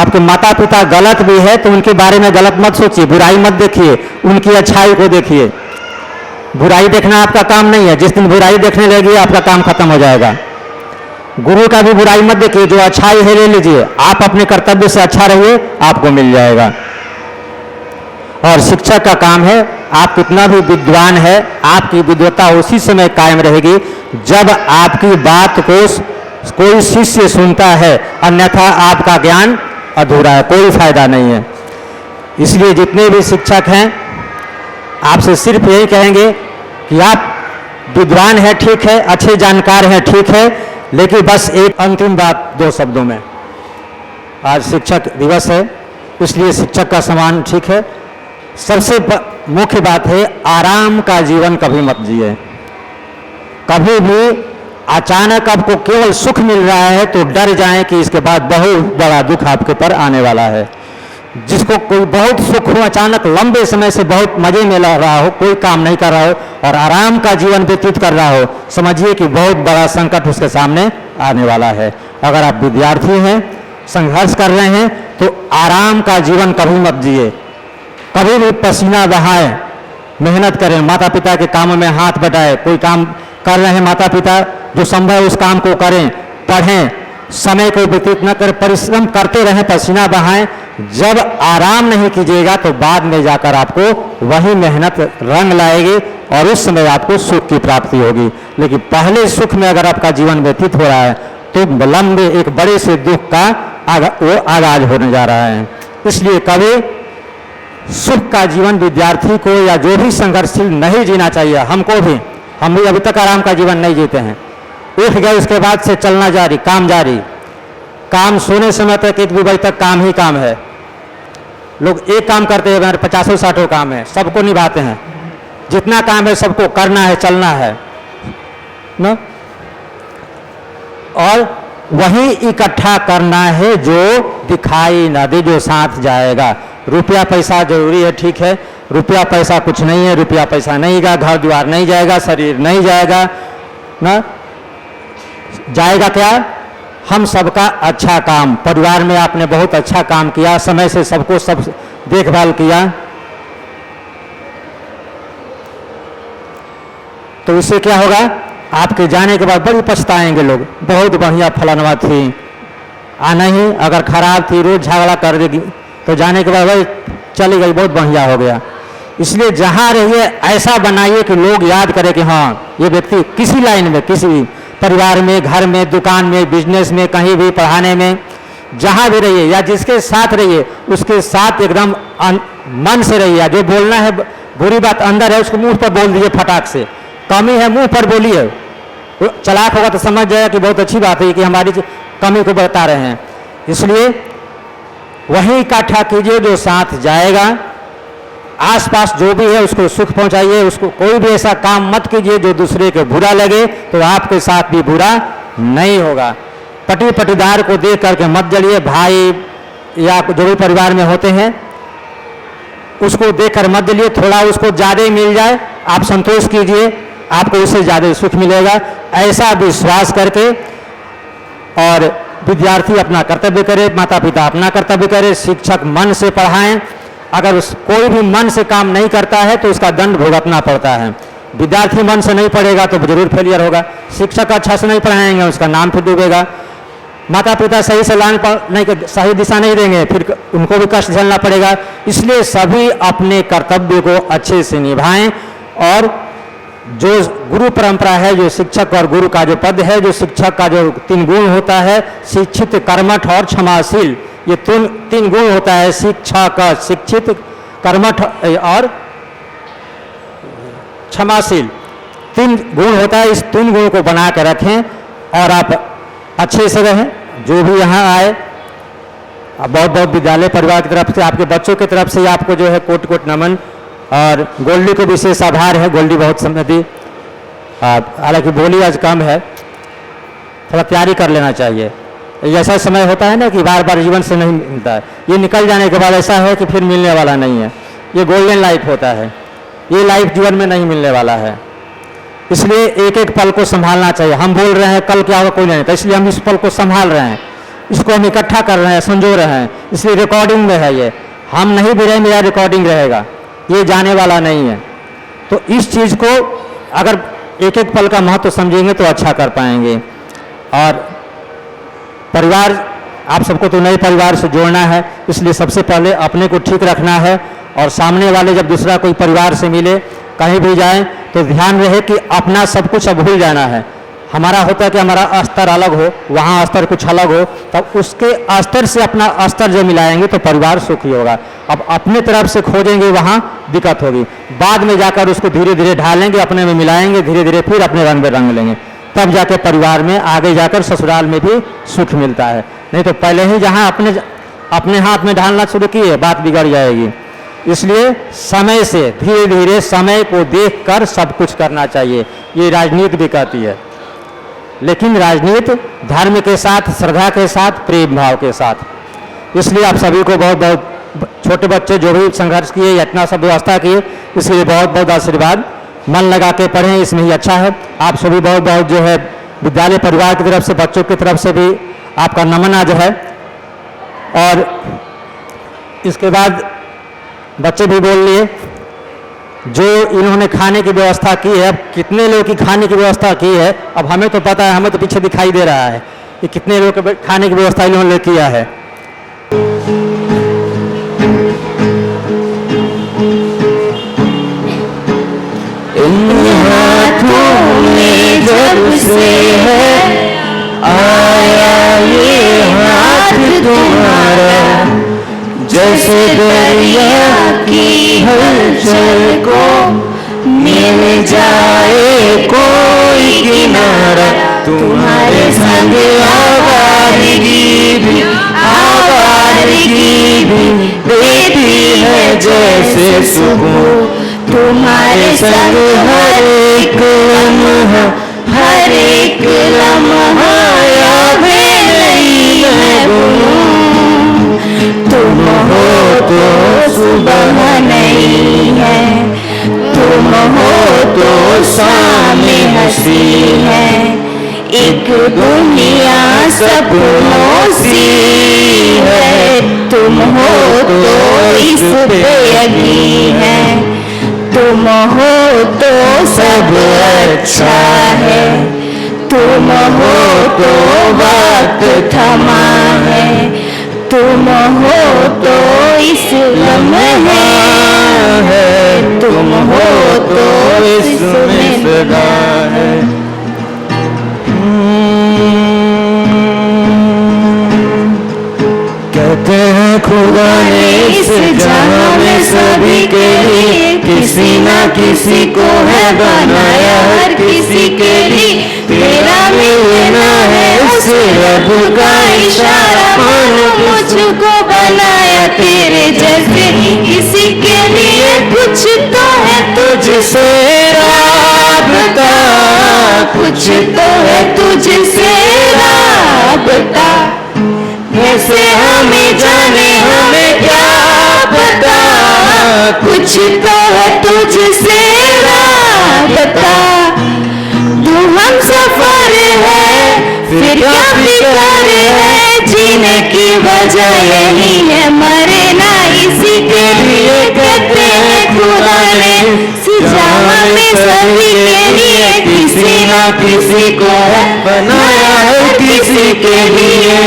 आपके माता पिता गलत भी है तो उनके बारे में गलत मत सोचिए, बुराई मत देखिए, उनकी अच्छाई को देखिए। बुराई देखना आपका काम नहीं है, जिस दिन बुराई देखने लगी आपका काम खत्म हो जाएगा। गुरु का भी बुराई मत देखिए, जो अच्छाई है ले लीजिए, आप अपने कर्तव्य से अच्छा रहिए, आपको मिल जाएगा। और शिक्षक का काम है, आप कितना भी विद्वान है, आपकी विद्वता उसी समय कायम रहेगी जब आपकी बात को कोई शिष्य सुनता है, अन्यथा आपका ज्ञान अधूरा है, कोई फायदा नहीं है। इसलिए जितने भी शिक्षक हैं आपसे सिर्फ यही कहेंगे कि आप विद्वान हैं, ठीक है, अच्छे जानकार हैं, ठीक है, लेकिन बस एक अंतिम बात 2 शब्दों में। आज शिक्षक दिवस है, इसलिए शिक्षक का सम्मान ठीक है। सबसे मुख्य बात है, आराम का जीवन कभी मत जिए। कभी भी अचानक आपको केवल सुख मिल रहा है तो डर जाएं कि इसके बाद बहुत बड़ा दुख आपके पर आने वाला है। जिसको कोई बहुत सुख हो, अचानक लंबे समय से बहुत मजे में लग रहा हो, कोई काम नहीं कर रहा हो और आराम का जीवन व्यतीत कर रहा हो, समझिए कि बहुत बड़ा संकट उसके सामने आने वाला है। अगर आप विद्यार्थी हैं, संघर्ष कर रहे हैं, तो आराम का जीवन कभी मत जिए। कभी भी पसीना बहाएं, मेहनत करें, माता पिता के कामों में हाथ बटाएं। कोई काम कर रहे हैं माता पिता, जो संभव उस काम को करें, पढ़ें, समय को व्यतीत न करें, परिश्रम करते रहें, पसीना बहाएं। जब आराम नहीं कीजिएगा तो बाद में जाकर आपको वही मेहनत रंग लाएगी और उस समय आपको सुख की प्राप्ति होगी। लेकिन पहले सुख में अगर आपका जीवन व्यतीत हो रहा है तो लंबे एक बड़े से दुख का वो आगाज होने जा रहा है। इसलिए कभी सुख का जीवन विद्यार्थी को या जो भी संघर्षशील नहीं जीना चाहिए। हमको भी, हम भी अभी तक आराम का जीवन नहीं जीते हैं। उठ गए उसके बाद से चलना जारी, काम जारी, काम सोने समय तक 1-2 बजे तक काम ही काम है। लोग एक काम करते हैं, हमारे 50-60 काम है, सबको निभाते हैं। जितना काम है सबको करना है, चलना है ना, और वही इकट्ठा करना है जो दिखाई न दे, जो साथ जाएगा। रुपया पैसा जरूरी है, ठीक है, रुपया पैसा कुछ नहीं है, रुपया पैसा नहीं जाएगा, घर द्वार नहीं जाएगा, शरीर नहीं जाएगा ना, जाएगा क्या? हम सबका अच्छा काम। परिवार में आपने बहुत अच्छा काम किया, समय से सबको सब देखभाल किया, तो इससे क्या होगा? आपके जाने के बाद बड़ी पछताएंगे लोग, बहुत बढ़िया फलानवा थी, आना ही अगर खराब थी, रोज झगड़ा कर देगी, तो जाने के बाद भाई चली गई, बहुत बढ़िया हो गया। इसलिए जहाँ रहिए ऐसा बनाइए कि लोग याद करें कि हाँ ये व्यक्ति किसी लाइन में, किसी भी परिवार में, घर में, दुकान में, बिजनेस में, कहीं भी पढ़ाने में, जहाँ भी रहिए या जिसके साथ रहिए उसके साथ एकदम मन से रहिए। जो बोलना है, बुरी बात अंदर है उसको मुंह पर बोल दीजिए, फटाक से। कमी है मुंह पर बोलिए, चालाक होगा तो समझ जाएगा कि बहुत अच्छी बात है कि हमारी कमी को बता रहे हैं। इसलिए वही इकट्ठा कीजिए जो साथ जाएगा। आसपास जो भी है उसको सुख पहुंचाइए, उसको कोई भी ऐसा काम मत कीजिए जो दूसरे को बुरा लगे, तो आपके साथ भी बुरा नहीं होगा। पति पटीदार को देख करके मत जलिए, भाई या जो भी परिवार में होते हैं उसको देख कर मत जलिए। थोड़ा उसको ज़्यादा मिल जाए आप संतोष कीजिए, आपको उससे ज़्यादा सुख मिलेगा, ऐसा विश्वास करके। और विद्यार्थी अपना कर्तव्य करे, माता पिता अपना कर्तव्य करे, शिक्षक मन से पढ़ाएं। अगर कोई भी मन से काम नहीं करता है तो उसका दंड भुगतना पड़ता है। विद्यार्थी मन से नहीं पढ़ेगा तो जरूर फेलियर होगा। शिक्षक अच्छा से नहीं पढ़ाएंगे, उसका नाम फिर डूबेगा। माता पिता सही से लाइन नहीं, सही दिशा नहीं देंगे, फिर उनको भी कष्ट झेलना पड़ेगा। इसलिए सभी अपने कर्तव्य को अच्छे से निभाएं। और जो गुरु परंपरा है, जो शिक्षक और गुरु का जो पद है, जो शिक्षक का जो 3 गुण होता है, शिक्षित, कर्मठ और क्षमाशील, ये 3 गुण होता है। शिक्षक, शिक्षित, कर्मठ और क्षमाशील, 3 गुण होता है। इस 3 गुण को बना के रखें और आप अच्छे से रहें। जो भी यहाँ आए, बहुत बहुत विद्यालय परिवार की तरफ से, आपके बच्चों की तरफ से आपको जो है कोट कोट नमन। और गोल्डी को विशेष आभार है, गोल्डी बहुत समझती, हालांकि बोली आज कम है, थोड़ा तैयारी कर लेना चाहिए। ऐसा समय होता है ना कि बार बार जीवन से नहीं मिलता है, ये निकल जाने के बाद ऐसा है कि फिर मिलने वाला नहीं है। ये गोल्डन लाइफ होता है, ये लाइफ जीवन में नहीं मिलने वाला है। इसलिए एक एक पल को संभालना चाहिए। हम बोल रहे हैं कल क्या होगा कोई नहीं, तो इसलिए हम इस पल को संभाल रहे हैं। इसको हम इकट्ठा कर रहे हैं, संजो रहे हैं, इसलिए रिकॉर्डिंग में है ये। हम नहीं भी रहेंगे, मेरा रिकॉर्डिंग रहेगा, ये जाने वाला नहीं है। तो इस चीज़ को अगर एक एक पल का महत्व समझेंगे तो अच्छा कर पाएंगे। और परिवार, आप सबको तो नए परिवार से जोड़ना है, इसलिए सबसे पहले अपने को ठीक रखना है। और सामने वाले जब दूसरा कोई परिवार से मिले, कहीं भी जाएं, तो ध्यान रहे कि अपना सब कुछ अब भूल जाना है। हमारा होता है कि हमारा स्तर अलग हो, वहाँ स्तर कुछ अलग हो, तब उसके स्तर से अपना स्तर जब मिलाएंगे तो परिवार सुखी होगा। अब अपने तरफ से खोजेंगे, वहाँ दिक्कत होगी। बाद में जाकर उसको धीरे धीरे ढालेंगे, अपने में मिलाएंगे, धीरे धीरे फिर अपने रंग में रंग लेंगे, तब जाके परिवार में आगे जाकर ससुराल में भी सुख मिलता है। नहीं तो पहले ही जहाँ अपने हाथ में ढालना शुरू किए, बात बिगड़ जाएगी। इसलिए समय से धीरे धीरे, समय को देखकर सब कुछ करना चाहिए, ये राजनीति भी कहती है। लेकिन राजनीति धर्म के साथ, श्रद्धा के साथ, प्रेम भाव के साथ। इसलिए आप सभी को बहुत बहुत, छोटे बच्चे जो भी संघर्ष किए, इतना सब व्यवस्था किए, इसलिए बहुत बहुत आशीर्वाद। मन लगा के पढ़ें, इसमें ही अच्छा है। आप सभी बहुत बहुत जो है विद्यालय परिवार की तरफ से, बच्चों की तरफ से भी आपका नमन आज है। और इसके बाद बच्चे भी बोल लिए, जो इन्होंने खाने की व्यवस्था की है, अब कितने लोग की खाने की व्यवस्था की है, अब हमें तो पता है, हमें तो पीछे दिखाई दे रहा है कि कितने लोग के खाने की व्यवस्था इन्होंने किया है। जब से है आया ये हाथ तुम्हारा, जैसे दरिया की हलचल को मिल जाए कोई किनारा। तुम्हारे संग आवारगी भी देती है जैसे सुकून। तुम्हारे संग हर एक लम्हा याद नहीं है गुनून। तुम हो तो सुबह नहीं है, तुम हो तो सामने हंसी है। एक दुनिया सपनों सी है, तुम हो तो इस पे यकीन है। तुम हो तो सब अच्छा है, तुम हो तो वक्त थमा है। तुम हो तो इस लम्हे है, तुम हो तो इसमें सदा है। कहते हैं खुदा ने इस जहां में सभी के लिए किसी ना किसी को है बनाया, हर किसी के लिए तेरा मिलना है उस रब का इशारा। मानो मुझको बनाया तेरे जैसे, किसी के लिए कुछ तो है तुझसे राबता, कुछ तो है तुझसे राबता। वैसे हमें जाने हमें क्या पता, कुछ तो है तुझसे राबता। तू हम सफर है फिर क्या फिकर है, जीने की वजह यही है, मरे ना इसी के लिए। कहते हैं खुदा ने जहां में सभी के लिए किसी ना किसी को बनाया है, किसी के लिए।